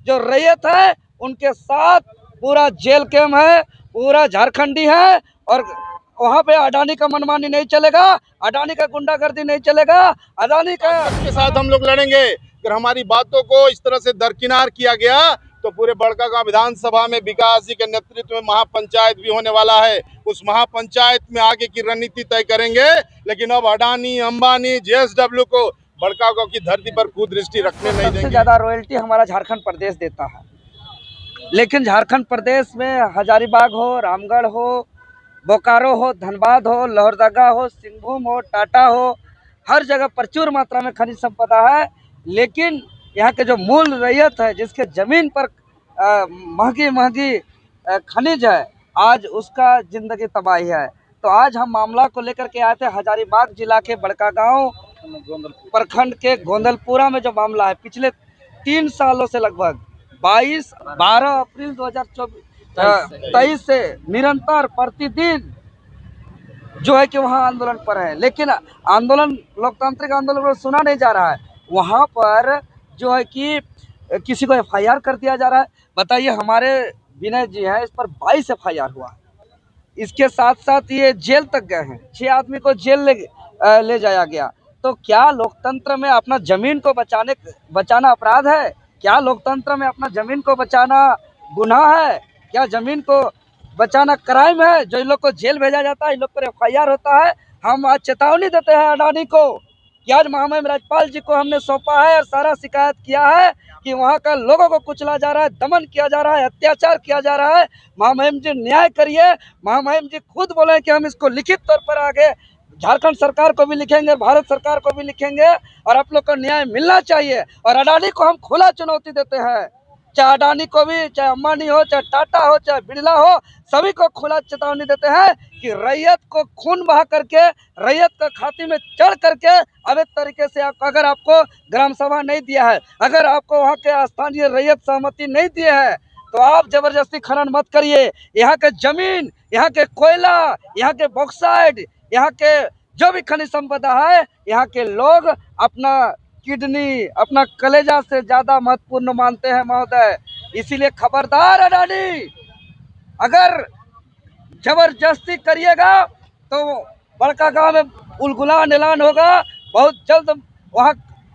जो रैयत है उनके साथ पूरा जेल कैम है, पूरा झारखंडी है। और वहाँ पे अडानी का मनमानी नहीं चलेगा, अडानी का गुंडागर्दी नहीं चलेगा, अडानी का के साथ हम लोग लड़ेंगे। अगर हमारी बातों को इस तरह से दरकिनार किया गया तो पूरे बड़कागांव विधानसभा में विकास जी के नेतृत्व में महापंचायत भी होने वाला है। उस महापंचायत में आगे की रणनीति तय करेंगे। लेकिन अब अडानी, अंबानी, जेएसडब्ल्यू को बड़कागांव की धरती पर कुदृष्टि रखने नहीं देंगे। सबसे ज्यादा रॉयल्टी हमारा झारखंड प्रदेश देता है, लेकिन झारखंड प्रदेश में हजारीबाग हो, रामगढ़ हो, बोकारो हो, धनबाद हो, लोहरदगा हो, सिंहभूम हो, टाटा हो, हर जगह प्रचुर मात्रा में खनिज संपदा है। लेकिन यहाँ के जो मूल रैयत है, जिसके ज़मीन पर महंगी खनिज है, आज उसका ज़िंदगी तबाही है। तो आज हम मामला को लेकर के आए थे हजारीबाग जिला के बड़कागांव प्रखंड के गोंदलपुरा में। जो मामला है पिछले 3 सालों से लगभग 12 अप्रैल 2023 से निरंतर प्रतिदिन जो है कि वहाँ आंदोलन पर है। लेकिन आंदोलन, लोकतांत्रिक आंदोलन को सुना नहीं जा रहा है। वहाँ पर जो है कि किसी को एफआईआर कर दिया जा रहा है। बताइए, हमारे विनय जी हैं, इस पर 22 एफआईआर हुआ। इसके साथ साथ ये जेल तक गए हैं, 6 आदमी को जेल ले जाया गया। तो क्या लोकतंत्र में अपना जमीन को बचाना अपराध है? क्या लोकतंत्र में अपना जमीन को बचाना गुनाह है? क्या जमीन को बचाना क्राइम है? जो इन लोग को जेल भेजा जाता है, इन लोग पर एफआईआर होता है। हम आज चेतावनी देते हैं अडानी को कि आज महामहिम राज्यपाल जी को हमने सौंपा है और सारा शिकायत किया है कि वहाँ का लोगों को कुचला जा रहा है, दमन किया जा रहा है, अत्याचार किया जा रहा है। महामहिम जी न्याय करिए। महामहिम जी खुद बोले कि हम इसको लिखित तौर पर आगे झारखंड सरकार को भी लिखेंगे, भारत सरकार को भी लिखेंगे और आप लोग को न्याय मिलना चाहिए। और अडानी को हम खुला चुनौती देते हैं, चाहे अडानी को भी, चाहे अंबानी हो, चाहे टाटा हो, चाहे बिरला हो, सभी को खुला चेतावनी देते हैं कि रैयत को खून बहा करके, रैयत का खाते में चढ़ करके अवैध तरीके से अगर आपको ग्राम सभा नहीं दिया है, अगर आपको वहाँ के स्थानीय रैयत सहमति नहीं दिए है, तो आप जबरदस्ती खनन मत करिए। यहाँ के जमीन, यहाँ के कोयला, यहाँ के बॉक्साइड, यहाँ के जो भी खनिज संपदा है, यहाँ के लोग अपना किडनी, अपना कलेजा से ज्यादा महत्वपूर्ण मानते हैं महोदय। इसीलिए खबरदार अडानी, अगर जबरदस्ती करिएगा तो बड़कागांव में उलगुलान ऐलान होगा, बहुत जल्द वहाँ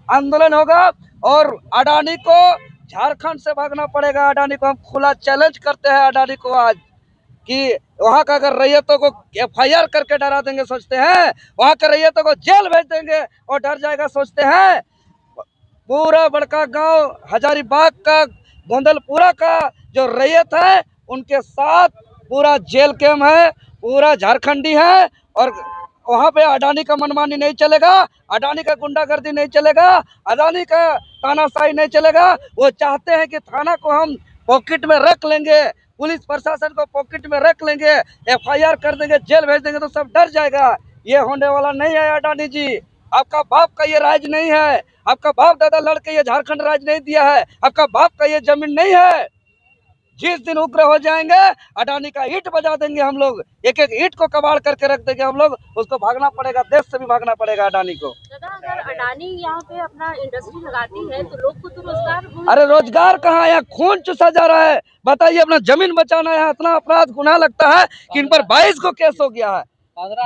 आंदोलन होगा और अडानी को झारखंड से भागना पड़ेगा। अडानी को हम खुला चैलेंज करते हैं अडानी को आज कि वहाँ का अगर रैयतों को एफआईआर करके डरा देंगे सोचते हैं, वहाँ के रैयतों को जेल भेज देंगे और डर जाएगा सोचते हैं। पूरा बड़कागांव, हजारीबाग का, गोंदलपुरा का जो रैयत है उनके साथ पूरा जेल कैम है, पूरा झारखंडी है। और वहाँ पे अडानी का मनमानी नहीं चलेगा, अडानी का गुंडागर्दी नहीं चलेगा, अडानी का तानाशाही नहीं चलेगा। वो चाहते हैं कि थाना को हम पॉकेट में रख लेंगे, पुलिस प्रशासन को पॉकेट में रख लेंगे, एफआईआर कर देंगे, जेल भेज देंगे तो सब डर जाएगा। ये होने वाला नहीं है अडानी जी। आपका बाप का ये राज नहीं है, आपका बाप दादा लड़के ये झारखंड राज नहीं दिया है, आपका बाप का ये जमीन नहीं है। जिस दिन उग्र हो जाएंगे, अडानी का ईंट बजा देंगे हम लोग, एक एक ईंट को कबाड़ करके रख देंगे हम लोग। उसको भागना पड़ेगा, देश से भी भागना पड़ेगा अडानी को। अगर अडानी यहाँ पे अपना इंडस्ट्री लगाती है तो लोग को तो रोजगार, अरे रोजगार कहाँ, यहाँ खून चूसा जा रहा है। बताइए, अपना जमीन बचाना है, इतना अपराध गुनाह लगता है कि इन पर 22 को केस हो गया है,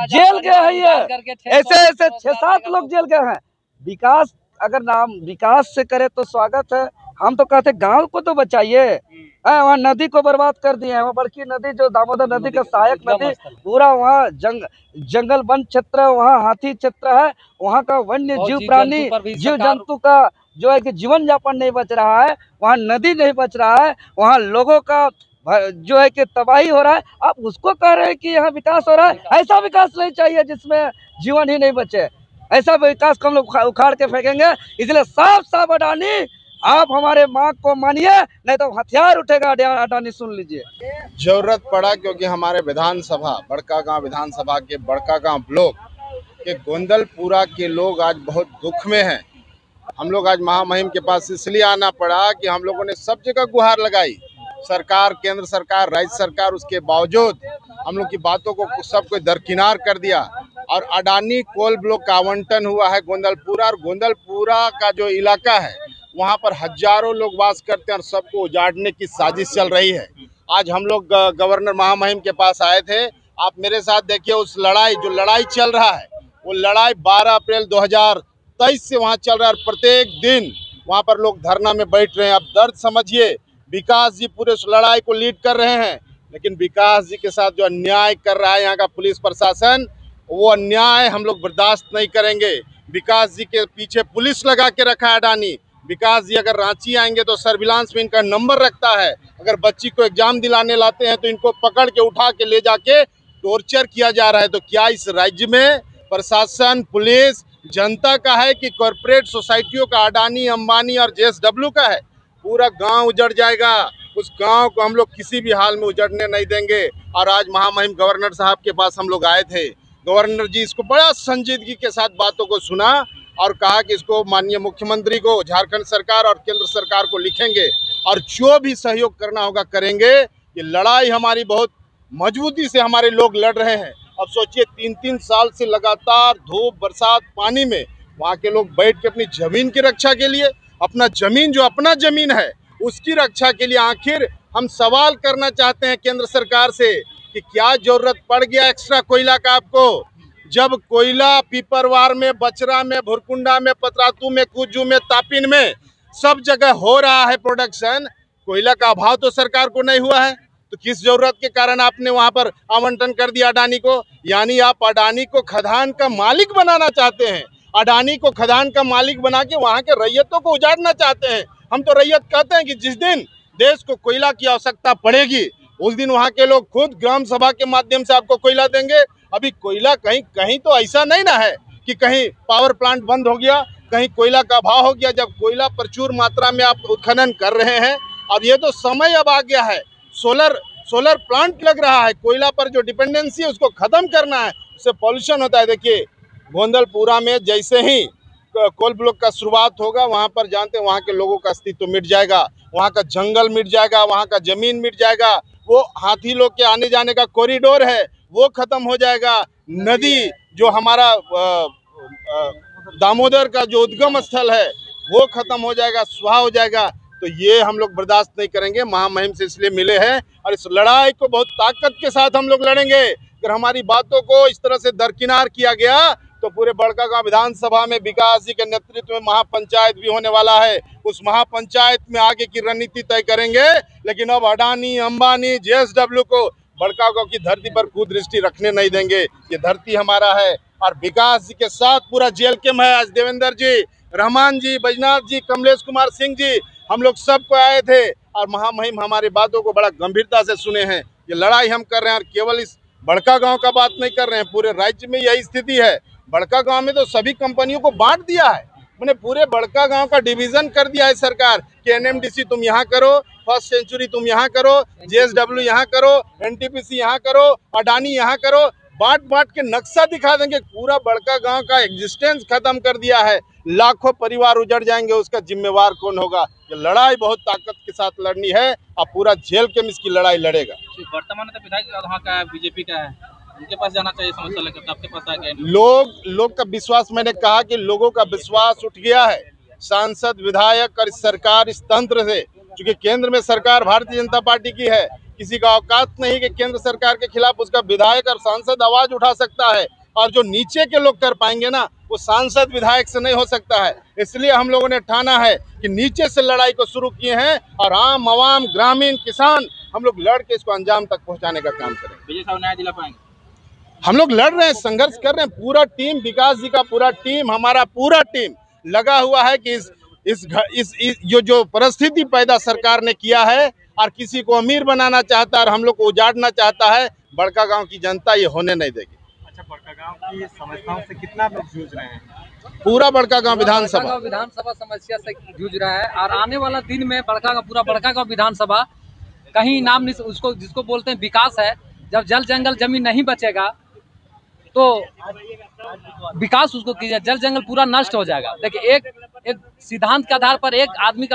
जेल गए हैं। ये ऐसे 6-7 लोग जेल गए हैं। विकास, अगर नाम विकास से करे तो स्वागत है। हम तो कहते गांव को तो बचाइए। वहाँ नदी को बर्बाद कर दिए हैं। वहाँ बड़की नदी जो दामोदर नदी का सहायक नदी, पूरा वहाँ जंगल वन क्षेत्र, वहाँ हाथी क्षेत्र है, वहाँ का वन्य जीव प्राणी, जीव जंतु का जो है कि जीवन यापन नहीं बच रहा है, वहाँ नदी नहीं बच रहा है, वहाँ लोगों का जो है कि तबाही हो रहा है। आप उसको कह रहे हैं कि यहाँ विकास हो रहा है। ऐसा विकास नहीं चाहिए जिसमें जीवन ही नहीं बचे। ऐसा विकास को हम लोग उखाड़ के फेंकेंगे। इसलिए साफ साफ अडानी, आप हमारे मांग को मानिए, नहीं तो हथियार उठेगा अडानी, सुन लीजिए। जरूरत पड़ा क्योंकि हमारे विधानसभा, बड़कागांव विधानसभा के बड़कागांव ब्लॉक के गोंदलपुरा के लोग आज बहुत दुख में हैं। हम लोग आज महामहिम के पास इसलिए आना पड़ा कि हम लोगों ने सब जगह गुहार लगाई, सरकार, केंद्र सरकार, राज्य सरकार, उसके बावजूद हम लोग की बातों को सबको दरकिनार कर दिया। और अडानी कोल ब्लॉक का आवंटन हुआ है गोंदलपुरा, और गोंदलपुरा का जो इलाका है वहाँ पर हजारों लोग वास करते हैं और सबको उजाड़ने की साजिश चल रही है। आज हम लोग गवर्नर महामहिम के पास आए थे। आप मेरे साथ देखिए, उस जो लड़ाई चल रहा है, वो लड़ाई 12 अप्रैल 2023 से वहाँ चल रहा है और प्रत्येक दिन वहाँ पर लोग धरना में बैठ रहे हैं। अब दर्द समझिए, विकास जी पूरे उस लड़ाई को लीड कर रहे हैं, लेकिन विकास जी के साथ जो अन्याय कर रहा है यहाँ का पुलिस प्रशासन, वो अन्याय हम लोग बर्दाश्त नहीं करेंगे। विकास जी के पीछे पुलिस लगा के रखा है अडानी। विकास जी अगर रांची आएंगे तो सर्विलांस में इनका नंबर रखता है। अगर बच्ची को एग्जाम दिलाने लाते हैं तो इनको पकड़ के उठा के ले जाके टॉर्चर किया जा रहा है। तो क्या इस राज्य में प्रशासन, पुलिस जनता का है कि कॉरपोरेट सोसाइटियों का, अडानी, अंबानी और JSW का है? पूरा गांव उजड़ जाएगा। उस गांव को हम लोग किसी भी हाल में उजड़ने नहीं देंगे। और आज महामहिम गवर्नर साहब के पास हम लोग आए थे। गवर्नर जी इसको बड़ा संजीदगी के साथ बातों को सुना और कहा कि इसको माननीय मुख्यमंत्री को, झारखंड सरकार और केंद्र सरकार को लिखेंगे और जो भी सहयोग करना होगा करेंगे। ये लड़ाई हमारी बहुत मजबूती से हमारे लोग लड़ रहे हैं। अब सोचिए, 3-3 साल से लगातार धूप, बरसात, पानी में वहाँ के लोग बैठ के अपनी जमीन की रक्षा के लिए, अपना जमीन जो अपना जमीन है उसकी रक्षा के लिए, आखिर हम सवाल करना चाहते हैं केंद्र सरकार से कि क्या जरूरत पड़ गया एक्स्ट्रा कोयला का आपको? जब कोयला पीपरवार में, बचरा में, भुरकुंडा में, पतरातू में, कुज्जू में, तापिन में सब जगह हो रहा है प्रोडक्शन, कोयला का अभाव तो सरकार को नहीं हुआ है। तो किस जरूरत के कारण आपने वहां पर आवंटन कर दिया अडानी को? यानी आप अडानी को खदान का मालिक बनाना चाहते हैं। अडानी को खदान का मालिक बना के वहां के रैयतों को उजाड़ना चाहते हैं। हम तो रैयत कहते हैं कि जिस दिन देश को कोयला की आवश्यकता पड़ेगी उस दिन वहां के लोग खुद ग्राम सभा के माध्यम से आपको कोयला देंगे। अभी कोयला कहीं तो ऐसा नहीं ना है कि कहीं पावर प्लांट बंद हो गया, कहीं कोयला का अभाव हो गया। जब कोयला प्रचुर मात्रा में आप उत्खनन कर रहे हैं, अब ये तो समय अब आ गया है। सोलर प्लांट लग रहा है, कोयला पर जो डिपेंडेंसी है उसको खत्म करना है, उससे पॉल्यूशन होता है। देखिए, गोंदलपुरा में जैसे ही कोल ब्लॉक का शुरुआत होगा, वहाँ पर जानते हैं वहाँ के लोगों का अस्तित्व मिट जाएगा, वहाँ का जंगल मिट जाएगा, वहाँ का जमीन मिट जाएगा, वो हाथी लोग के आने जाने का कॉरिडोर है वो खत्म हो जाएगा। नदी जो हमारा दामोदर का जो उद्गम स्थल है वो खत्म हो जाएगा, स्वाहा हो जाएगा। तो ये हम लोग बर्दाश्त नहीं करेंगे। महामहिम से इसलिए मिले हैं और इस लड़ाई को बहुत ताकत के साथ हम लोग लड़ेंगे। अगर हमारी बातों को इस तरह से दरकिनार किया गया तो पूरे बड़कागांव विधानसभा में विकास जी के नेतृत्व में महापंचायत भी होने वाला है। उस महापंचायत में आगे की रणनीति तय करेंगे। लेकिन अब अडानी, अंबानी, JSW को बड़कागांव की धरती पर कुदृष्टि रखने नहीं देंगे। ये धरती हमारा है और विकास जी के साथ पूरा जेल कैम्प है। आज देवेंद्र जी, रहमान जी, बैजनाथ जी, कमलेश कुमार सिंह जी, हम लोग सबको आए थे और महामहिम हमारी बातों को बड़ा गंभीरता से सुने हैं। ये लड़ाई हम कर रहे हैं और केवल इस बड़कागांव का बात नहीं कर रहे हैं, पूरे राज्य में यही स्थिति है। बड़कागांव में तो सभी कंपनियों को बांट दिया है, मैंने पूरे बड़कागांव का डिवीजन कर दिया है सरकार कि NMDC तुम यहाँ करो, फर्स्ट सेंचुरी तुम यहाँ करो, JSW यहाँ करो, NTPC यहाँ करो, अडानी यहाँ करो, बांट के नक्शा दिखा देंगे। पूरा बड़कागांव का एग्जिस्टेंस खत्म कर दिया है, लाखों परिवार उजड़ जाएंगे, उसका जिम्मेवार कौन होगा? ये लड़ाई बहुत ताकत के साथ लड़नी है और पूरा जेल के में इसकी लड़ाई लड़ेगा। वर्तमान में तो विधायक वहाँ का BJP का है, उनके पास जाना चाहिए समस्या लेकर, तो आपके पास आ गए। लोग का विश्वास, मैंने कहा कि लोगों का विश्वास उठ गया है सांसद, विधायक और इस सरकार, इस तंत्र से। क्योंकि केंद्र में सरकार भारतीय जनता पार्टी की है, किसी का औकात नहीं कि केंद्र सरकार के खिलाफ उसका विधायक और सांसद आवाज उठा सकता है। और जो नीचे के लोग कर पाएंगे ना, वो सांसद विधायक से नहीं हो सकता है। इसलिए हम लोगों ने ठाना है कि नीचे से लड़ाई को शुरू किए हैं और आम आवाम, ग्रामीण, किसान, हम लोग लड़ के इसको अंजाम तक पहुंचाने का काम करें। विजय साहब न्याय दिला पाएंगे? हम लोग लड़ रहे हैं, संघर्ष कर रहे हैं। पूरा टीम, विकास जी का पूरा टीम, हमारा पूरा टीम लगा हुआ है कि इस जो परिस्थिति पैदा सरकार ने किया है और किसी को अमीर बनाना चाहता है और हम लोग को उजाड़ना चाहता है, बड़कागांव की जनता ये होने नहीं देगी। अच्छा, बड़कागांव की समस्याओं से कितना लोग जूझ रहे हैं? पूरा बड़कागांव विधानसभा समस्या से जूझ रहा है और आने वाला दिन में पूरा बड़कागांव विधानसभा कहीं नाम नहीं, उसको जिसको बोलते हैं विकास है। जब जल जंगल जमीन नहीं बचेगा तो विकास उसको कीजिए, जल जंगल पूरा नष्ट हो जाएगा। देखिए, एक सिद्धांत के आधार पर एक आदमी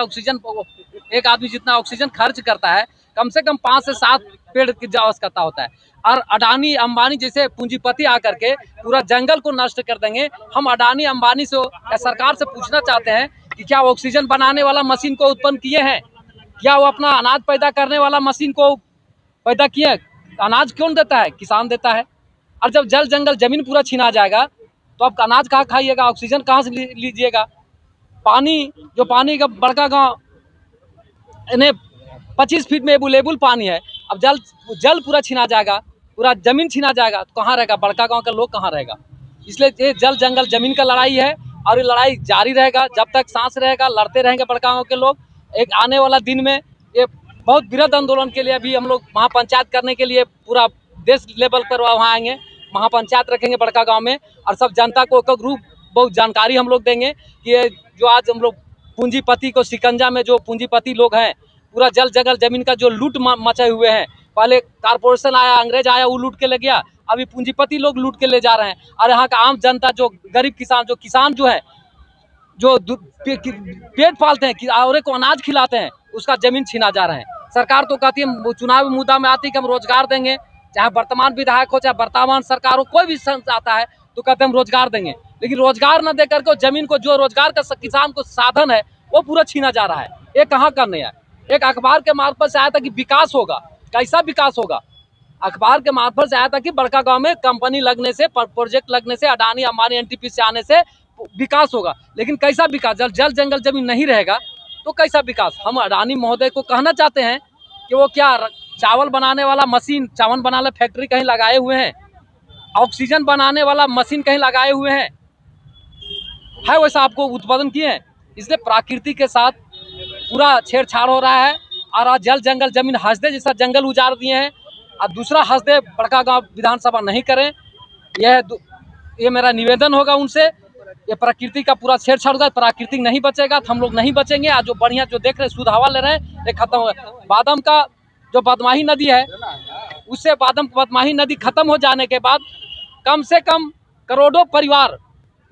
जितना ऑक्सीजन खर्च करता है, कम से कम 5 से 7 पेड़ की आवश्यकता होता है। और अडानी, अंबानी जैसे पूंजीपति आकर के पूरा जंगल को नष्ट कर देंगे। हम अडानी, अंबानी से या सरकार से पूछना चाहते हैं कि क्या वो ऑक्सीजन बनाने वाला मशीन को उत्पन्न किए हैं? क्या वो अपना अनाज पैदा करने वाला मशीन को पैदा किए? अनाज कौन देता है? किसान देता है। और जब जल जंगल जमीन पूरा छीना जाएगा तो आप अनाज कहाँ खाइएगा? ऑक्सीजन कहाँ से लीजिएगा? पानी, जो पानी का बड़का गाँव इन्हें 25 फीट में एबुलेबुल पानी है, अब जल पूरा छीना जाएगा, पूरा जमीन छीना जाएगा तो कहाँ रहेगा? बड़का गांव का लोग कहाँ रहेगा? इसलिए ये जल जंगल जमीन का लड़ाई है और ये लड़ाई जारी रहेगा जब तक सांस रहेगा, लड़ते रहेंगे बड़का गांव के लोग। एक आने वाला दिन में ये बहुत बृहद आंदोलन के लिए अभी हम लोग महापंचायत करने के लिए पूरा देश लेवल पर वहाँ आएंगे, महापंचायत रखेंगे बड़का गाँव में और सब जनता को एक रूप बहुत जानकारी हम लोग देंगे कि ये जो आज हम लोग पूंजीपति को शिकंजा में जो पूंजीपति लोग हैं, पूरा जल जंगल जमीन का जो लूट मचे हुए हैं, पहले कारपोरेशन आया, अंग्रेज आया, वो लूट के ले गया, अभी पूंजीपति लोग लूट के ले जा रहे हैं। और यहाँ का आम जनता जो गरीब किसान जो है, जो पेट पालते हैं, औरे को अनाज खिलाते हैं, उसका जमीन छीना जा रहा है। सरकार तो कहती है, चुनावी मुद्दा में आती है कि हम रोजगार देंगे, चाहे वर्तमान विधायक हो, चाहे वर्तमान सरकार हो, कोई भी आता है तो कहते हैं हम रोजगार देंगे, लेकिन रोजगार न देकर के जमीन को, जो रोजगार का किसान को साधन है, वो पूरा छीना जा रहा है। ये कहाँ करने है? एक अखबार के मार्फत से आया था कि विकास होगा, कैसा विकास होगा? अखबार के मार्फत से आया था कि बड़का गांव में कंपनी लगने से, प्रोजेक्ट लगने से, अडानी अंबानी एनटीपीसी आने से विकास होगा, लेकिन कैसा विकास? जल जंगल जमीन नहीं रहेगा तो कैसा विकास? हम अडानी महोदय को कहना चाहते हैं कि वो क्या चावल बनाने वाला मशीन, चावल बनाने फैक्ट्री कहीं लगाए हुए हैं? ऑक्सीजन बनाने वाला मशीन कहीं लगाए हुए हैं? है वैसा आपको उत्पादन किए हैं? इसलिए प्रकृति के साथ पूरा छेड़छाड़ हो रहा है और आज जल जंगल जमीन हंसदे जैसा जंगल उजाड़ दिए हैं और दूसरा हंसदे बड़का गांव विधानसभा नहीं करें, ये मेरा निवेदन होगा उनसे। ये प्रकृति का पूरा छेड़छाड़ होगा, प्रकृति नहीं बचेगा तो हम लोग नहीं बचेंगे। आज जो बढ़िया जो देख रहे हैं, शुद्ध हवा ले रहे हैं, ये खत्म हो गया। बादम का जो बदमाही नदी है, उससे बदमाही नदी खत्म हो जाने के बाद कम से कम करोड़ों परिवार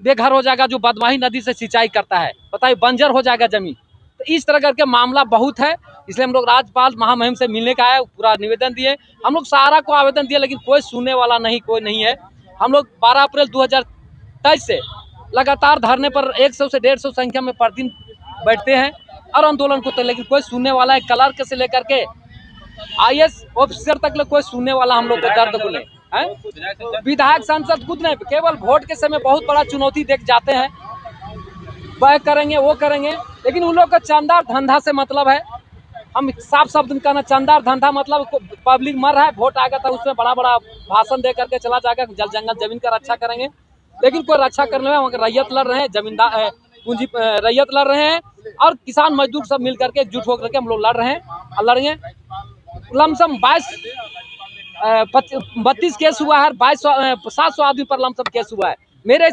बेघर हो जाएगा जो बदमाही नदी से सिंचाई करता है। बताइए, बंजर हो जाएगा जमीन। तो इस तरह करके मामला बहुत है, इसलिए हम लोग राज्यपाल महामहिम से मिलने का है, पूरा निवेदन दिए, हम लोग सारा को आवेदन दिए, लेकिन कोई सुनने वाला नहीं, कोई नहीं है। हम लोग 12 अप्रैल 2023 से लगातार धरने पर 100 से 150 संख्या में प्रतिदिन बैठते हैं और आंदोलन करते हैं, लेकिन कोई सुनने वाला है? क्लर्क से लेकर के IAS ऑफिसर तक कोई सुनने वाला हम लोग को दर्द को नहीं है। विधायक सांसद खुद नहीं, केवल वोट के समय बहुत बड़ा चुनौती देख जाते हैं, वह करेंगे वो करेंगे, लेकिन उन लोग का चंदा धंधा से मतलब है। हम साफ शब्द में कहना, चंदा धंधा मतलब पब्लिक मर रहा है, वोट आएगा तो उसमें बड़ा बड़ा भाषण दे करके चला जाएगा, जल जंगल जमीन का रक्षा करेंगे, लेकिन कोई रक्षा करने में रैयत लड़ रहे हैं, जमींदार पूंजी रैयत लड़ रहे हैं और किसान मजदूर सब मिल करके एकजुट होकर के हम लोग लड़ रहे हैं और लड़ेंगे। लमसम 32 केस हुआ है, 700 आदमी पर लमसम केस हुआ है। मेरे